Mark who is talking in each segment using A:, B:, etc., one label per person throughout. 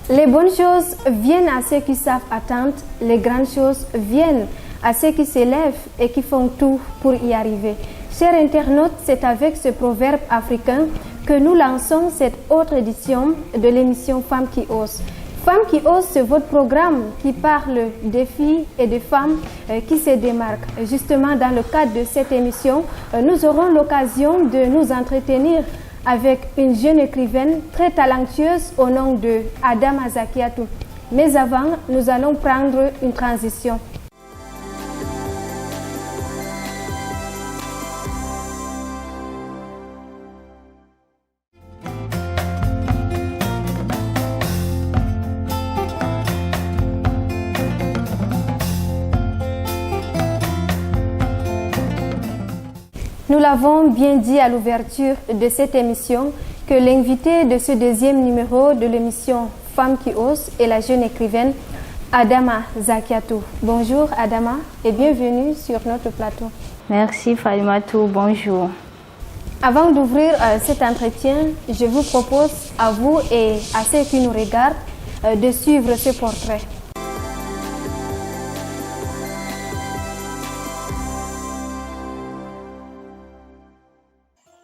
A: Les bonnes choses viennent à ceux qui savent attendre, les grandes choses viennent à ceux qui s'élèvent et qui font tout pour y arriver. Chers internautes, c'est avec ce proverbe africain que nous lançons cette autre édition de l'émission Femmes qui osent. Femmes qui osent, c'est votre programme qui parle des filles et des femmes qui se démarquent. Justement, dans le cadre de cette émission, nous aurons l'occasion de nous entretenir avec une jeune écrivaine très talentueuse au nom de Adama Zakiatou. Mais avant, nous allons prendre une transition. Nous l'avons bien dit à l'ouverture de cette émission que l'invité de ce deuxième numéro de l'émission Femmes qui osent est la jeune écrivaine Adama Zakiatou. Bonjour Adama et bienvenue sur notre plateau.
B: Merci Falimatou, bonjour.
A: Avant d'ouvrir cet entretien, je vous propose à vous et à ceux qui nous regardent de suivre ce portrait.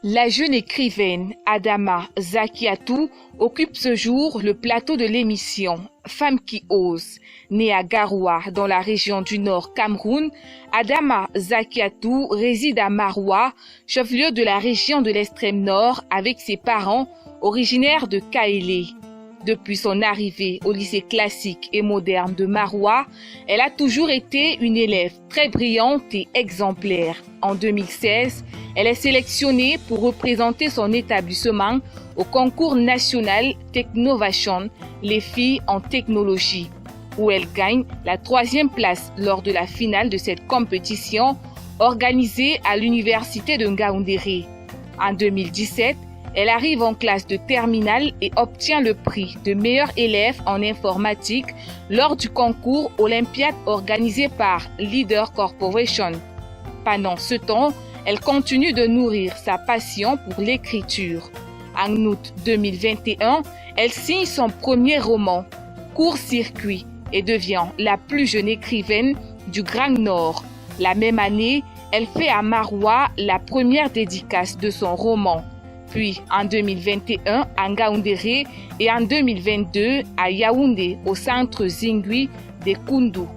C: La jeune écrivaine Adama Zakiatou occupe ce jour le plateau de l'émission Femmes qui osent. Née à Garoua, dans la région du Nord Cameroun, Adama Zakiatou réside à Maroua, chef-lieu de la région de l'extrême nord, avec ses parents originaires de Kaélé. Depuis son arrivée au lycée classique et moderne de Maroua, elle a toujours été une élève très brillante et exemplaire. En 2016, elle est sélectionnée pour représenter son établissement au concours national Technovation, les filles en technologie, où elle gagne la 3e place lors de la finale de cette compétition organisée à l'université de Ngaoundéré. En 2017, elle arrive en classe de terminale et obtient le prix de meilleure élève en informatique lors du concours Olympiade organisé par Leader Corporation. Pendant ce temps, elle continue de nourrir sa passion pour l'écriture. En août 2021, elle signe son premier roman, Court-circuit, et devient la plus jeune écrivaine du Grand Nord. La même année, elle fait à Maroua la première dédicace de son roman. Puis en 2021 à Ngaoundéré et en 2022 à Yaoundé au centre Zingui de Koundou.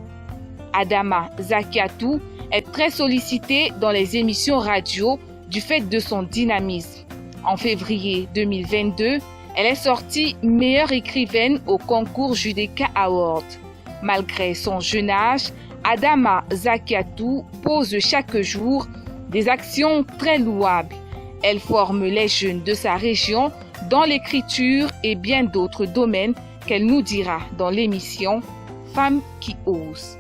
C: Adama Zakiatou est très sollicitée dans les émissions radio du fait de son dynamisme. En février 2022, elle est sortie meilleure écrivaine au concours Judeka Award. Malgré son jeune âge, Adama Zakiatou pose chaque jour des actions très louables. Elle forme les jeunes de sa région dans l'écriture et bien d'autres domaines qu'elle nous dira dans l'émission Femmes qui osent.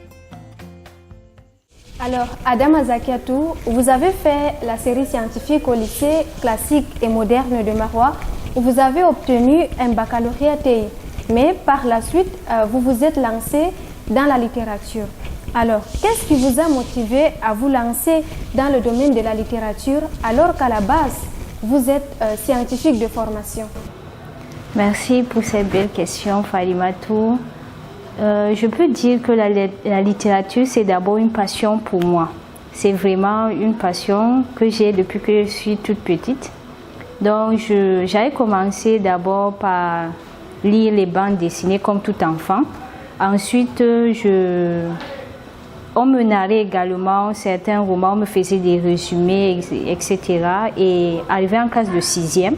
A: Alors, Adama Zakiatou, vous avez fait la série scientifique au lycée classique et moderne de Maroua où vous avez obtenu un baccalauréat TI. Mais par la suite, vous vous êtes lancé dans la littérature. Alors, qu'est-ce qui vous a motivé à vous lancer dans le domaine de la littérature alors qu'à la base, vous êtes scientifique de formation?
B: Merci pour cette belle question, Falimatou. Je peux dire que la littérature, c'est d'abord une passion pour moi. C'est vraiment une passion que j'ai depuis que je suis toute petite. Donc, j'avais commencé d'abord par lire les bandes dessinées comme tout enfant. Ensuite, on me narrait également certains romans, on me faisait des résumés, etc. Et arrivé en classe de 6e,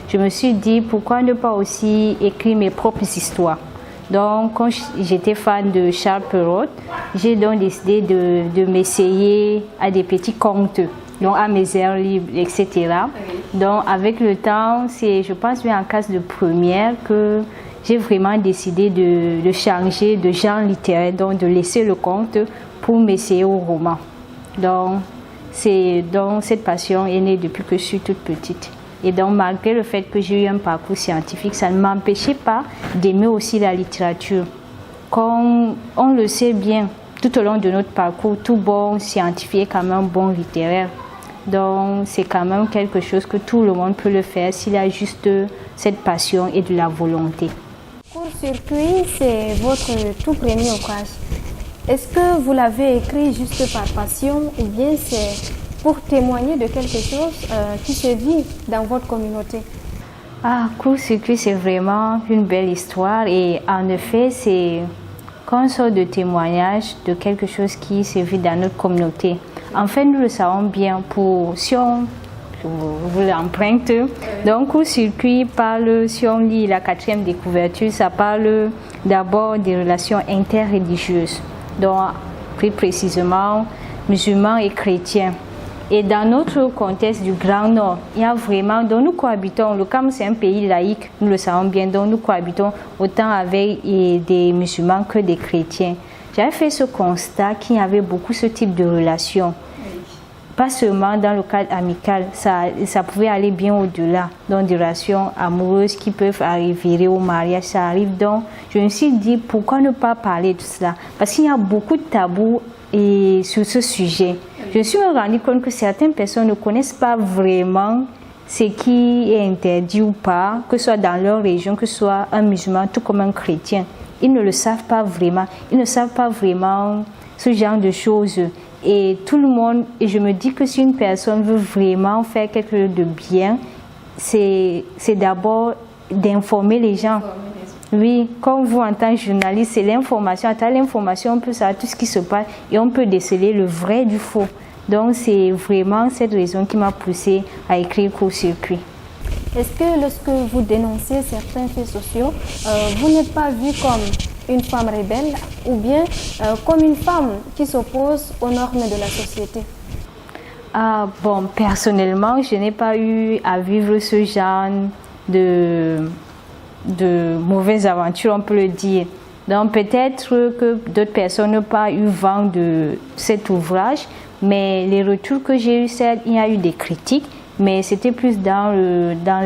B: je me suis dit pourquoi ne pas aussi écrire mes propres histoires. Donc, quand j'étais fan de Charles Perrault, j'ai donc décidé de m'essayer à des petits contes, donc à mes heures libres, etc. Donc, avec le temps, c'est, je pense, en classe de première que j'ai vraiment décidé de changer de genre littéraire, donc de laisser le conte pour m'essayer au roman. Donc, cette passion est née depuis que je suis toute petite. Et donc, malgré le fait que j'ai eu un parcours scientifique, ça ne m'empêchait pas d'aimer aussi la littérature. Comme on le sait bien, tout au long de notre parcours, tout bon scientifique est quand même bon littéraire. Donc, c'est quand même quelque chose que tout le monde peut le faire s'il a juste cette passion et de la volonté.
A: Court-circuit, c'est votre tout premier ouvrage. Est-ce que vous l'avez écrit juste par passion ou bien c'est pour témoigner de quelque chose qui se vit dans votre communauté?
B: Court-circuit, c'est vraiment une belle histoire et en effet, c'est comme une sorte de témoignage de quelque chose qui se vit dans notre communauté. En fait, nous le savons bien, si on vous l'emprunte. Donc, court-circuit parle, si on lit la 4e de couverture, ça parle d'abord des relations interreligieuses, donc plus précisément musulmans et chrétiens. Et dans notre contexte du Grand Nord, il y a vraiment, donc nous cohabitons, le Cameroun c'est un pays laïque, nous le savons bien, donc nous cohabitons autant avec des musulmans que des chrétiens. J'avais fait ce constat qu'il y avait beaucoup ce type de relations. Pas seulement dans le cadre amical, ça pouvait aller bien au-delà, donc des relations amoureuses qui peuvent arriver au mariage, ça arrive. Donc je me suis dit, pourquoi ne pas parler de cela? Parce qu'il y a beaucoup de tabous sur ce sujet. Je me suis rendu compte que certaines personnes ne connaissent pas vraiment ce qui est interdit ou pas, que ce soit dans leur région, que ce soit un musulman, tout comme un chrétien. Ils ne le savent pas vraiment. Ils ne savent pas vraiment ce genre de choses. Et tout le monde, et je me dis que si une personne veut vraiment faire quelque chose de bien, c'est d'abord d'informer les gens. Oui, comme vous en tant que journaliste, c'est l'information. À travers l'information, on peut savoir tout ce qui se passe et on peut déceler le vrai du faux. Donc c'est vraiment cette raison qui m'a poussée à écrire Court-circuit.
A: Est-ce que lorsque vous dénoncez certains faits sociaux, vous n'êtes pas vue comme une femme rebelle ou bien comme une femme qui s'oppose aux normes de la société?
B: Personnellement, je n'ai pas eu à vivre ce genre de mauvaises aventures, on peut le dire. Donc peut-être que d'autres personnes n'ont pas eu vent de cet ouvrage, mais les retours que j'ai eu, il y a eu des critiques, mais c'était plus dans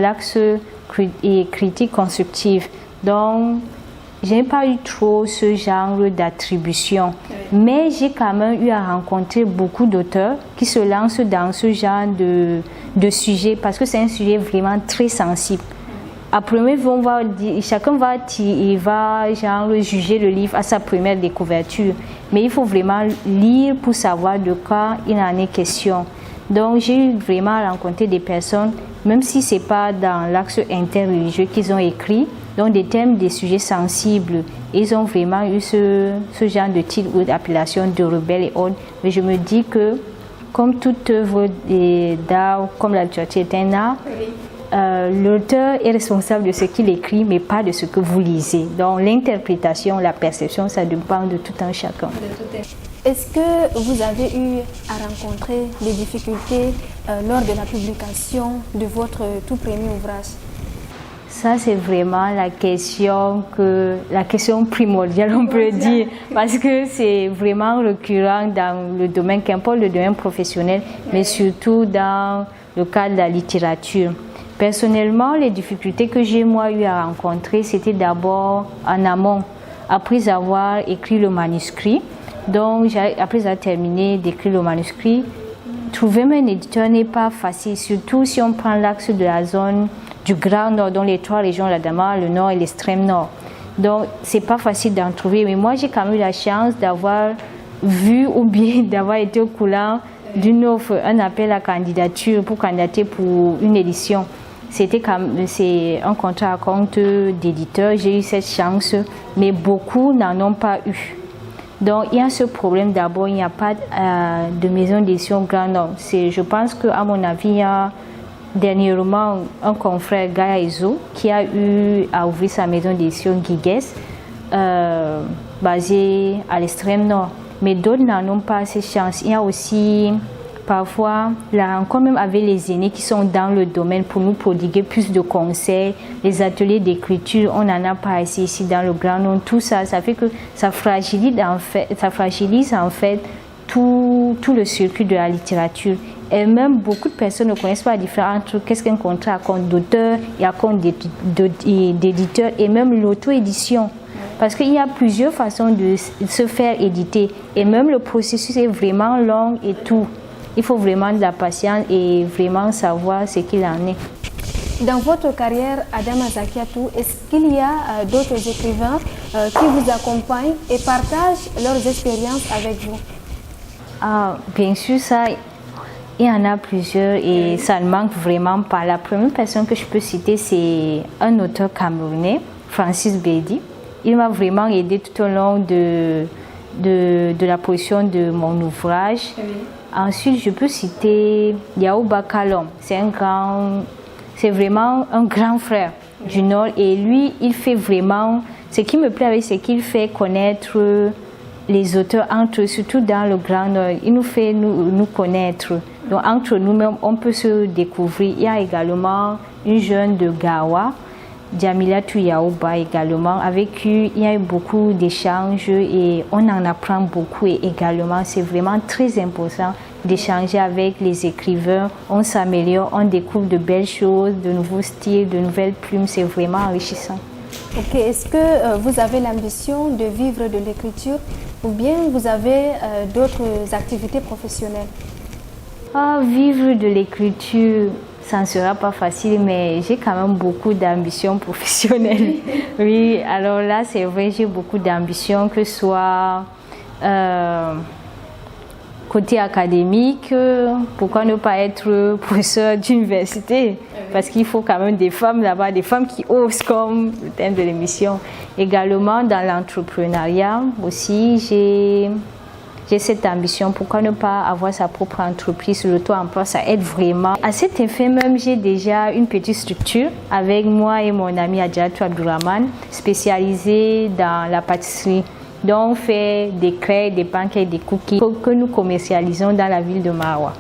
B: l'axe critique constructive. Donc je n'ai pas eu trop ce genre d'attribution, mais j'ai quand même eu à rencontrer beaucoup d'auteurs qui se lancent dans ce genre de sujet parce que c'est un sujet vraiment très sensible. À première vue, chacun va juger le livre à sa première découverture, mais il faut vraiment lire pour savoir de quoi il en est question. Donc j'ai eu vraiment à rencontrer des personnes, même si ce n'est pas dans l'axe interreligieux qu'ils ont écrit, donc des thèmes, des sujets sensibles. Ils ont vraiment eu ce genre de titre ou d'appellation de rebelle et autres. Mais je me dis que, comme toute œuvre d'art, comme la littérature est un art, l'auteur est responsable de ce qu'il écrit, mais pas de ce que vous lisez. Donc l'interprétation, la perception, ça dépend de tout un chacun.
A: Est-ce que vous avez eu à rencontrer des difficultés lors de la publication de votre tout premier ouvrage?
B: Ça, c'est vraiment la question primordiale, on peut le dire, parce que c'est vraiment récurrent dans le domaine, qu'importe le domaine professionnel, mais surtout dans le cadre de la littérature. Personnellement, les difficultés que j'ai moi eu à rencontrer, c'était d'abord en amont, après avoir écrit le manuscrit. Donc, après avoir terminé d'écrire le manuscrit, trouver un éditeur n'est pas facile, surtout si on prend l'axe de la zone du Grand Nord, dont les 3 régions, l'Adama, le Nord et l'extrême Nord. Donc, c'est pas facile d'en trouver. Mais moi, j'ai quand même eu la chance d'avoir vu ou bien d'avoir été au courant d'une offre, un appel à candidature pour candidater pour une édition. C'est un contrat à compte d'éditeur. J'ai eu cette chance, mais beaucoup n'en ont pas eu. Donc, il y a ce problème. D'abord, il n'y a pas de maison d'édition Grand Nord. Je pense qu'à mon avis, il y a dernièrement un confrère, Gaïa Ezo, qui a eu à ouvrir sa maison d'édition Guigues, basée à l'extrême nord. Mais d'autres n'en ont pas assez chance. Il y a aussi parfois la rencontre même avec les aînés qui sont dans le domaine pour nous prodiguer plus de conseils, les ateliers d'écriture, on n'en a pas assez ici dans le Grand Nord. Tout ça, ça fait que ça fragilise en fait tout le circuit de la littérature. Et même beaucoup de personnes ne connaissent pas la différence entre qu'est-ce qu'un contrat à compte d'auteur et à compte d'éditeur et même l'auto-édition. Parce qu'il y a plusieurs façons de se faire éditer et même le processus est vraiment long et tout. Il faut vraiment de la patience et vraiment savoir ce qu'il en est.
A: Dans votre carrière, Adama Zakiatou, est-ce qu'il y a d'autres écrivains qui vous accompagnent et partagent leurs expériences avec vous?
B: Bien sûr, ça, il y en a plusieurs et ça ne manque vraiment pas. La première personne que je peux citer, c'est un auteur camerounais, Francis Bédi. Il m'a vraiment aidé tout au long de la production de mon ouvrage. Oui. Ensuite, je peux citer Yaouba Kalom. C'est vraiment un grand frère du Nord et lui, il fait vraiment... Ce qui me plaît avec, c'est qu'il fait connaître les auteurs entre eux, surtout dans le Grand Nord. Il nous fait nous connaître. Donc, entre nous-mêmes, on peut se découvrir. Il y a également une jeune de Gawa, Djamila Yaouba également, avec qui il y a eu beaucoup d'échanges et on en apprend beaucoup. Et également, c'est vraiment très important d'échanger avec les écrivains. On s'améliore, on découvre de belles choses, de nouveaux styles, de nouvelles plumes. C'est vraiment enrichissant.
A: Ok, est-ce que vous avez l'ambition de vivre de l'écriture ou bien vous avez d'autres activités professionnelles?
B: Vivre de l'écriture, ça ne sera pas facile, mais j'ai quand même beaucoup d'ambitions professionnelles. Oui, alors là, c'est vrai, j'ai beaucoup d'ambitions, que ce soit côté académique, pourquoi ne pas être professeur d'université? Parce qu'il faut quand même des femmes là-bas, des femmes qui osent, comme le thème de l'émission. Également, dans l'entrepreneuriat aussi, j'ai cette ambition, pourquoi ne pas avoir sa propre entreprise, l'auto-emploi, ça aide vraiment. À cet effet même, j'ai déjà une petite structure avec moi et mon ami Adjatou Abdourahman, spécialisée dans la pâtisserie. Donc on fait des crêpes, des pancakes, des cookies que nous commercialisons dans la ville de Maroua.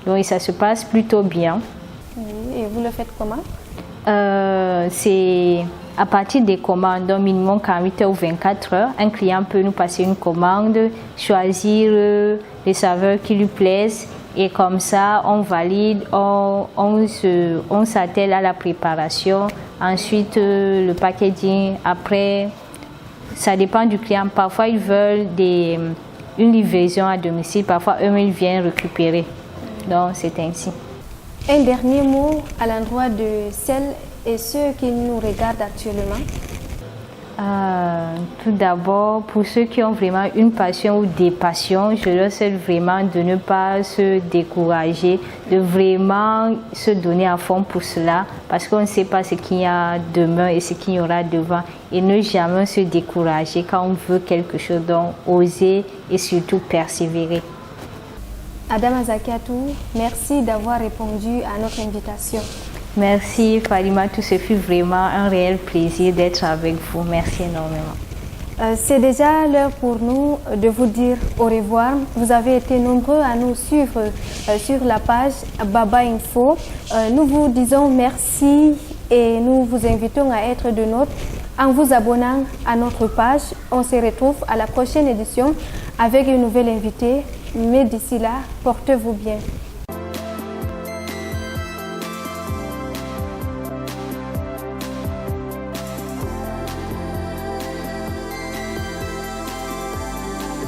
B: Donc ça se passe plutôt bien.
A: Et vous le faites comment?
B: C'est à partir des commandes, donc minimum 48 heures ou 24 heures, un client peut nous passer une commande, choisir les saveurs qui lui plaisent et comme ça on valide, on s'attelle à la préparation, ensuite le packaging, après ça dépend du client, parfois ils veulent une livraison à domicile, parfois eux ils viennent récupérer, donc c'est ainsi.
A: Un dernier mot à l'endroit de celles et ceux qui nous regardent actuellement?
B: Tout d'abord, pour ceux qui ont vraiment une passion ou des passions, je leur souhaite vraiment de ne pas se décourager, de vraiment se donner à fond pour cela, parce qu'on ne sait pas ce qu'il y a demain et ce qu'il y aura devant, et ne jamais se décourager quand on veut quelque chose, donc oser et surtout persévérer.
A: Adama Zakiatou, merci d'avoir répondu à notre invitation.
B: Merci Falimatou, ce fut vraiment un réel plaisir d'être avec vous. Merci énormément.
A: C'est déjà l'heure pour nous de vous dire au revoir. Vous avez été nombreux à nous suivre sur la page Baba Info. Nous vous disons merci et nous vous invitons à être de nôtres en vous abonnant à notre page. On se retrouve à la prochaine édition avec une nouvelle invitée. Mais d'ici là, portez-vous bien.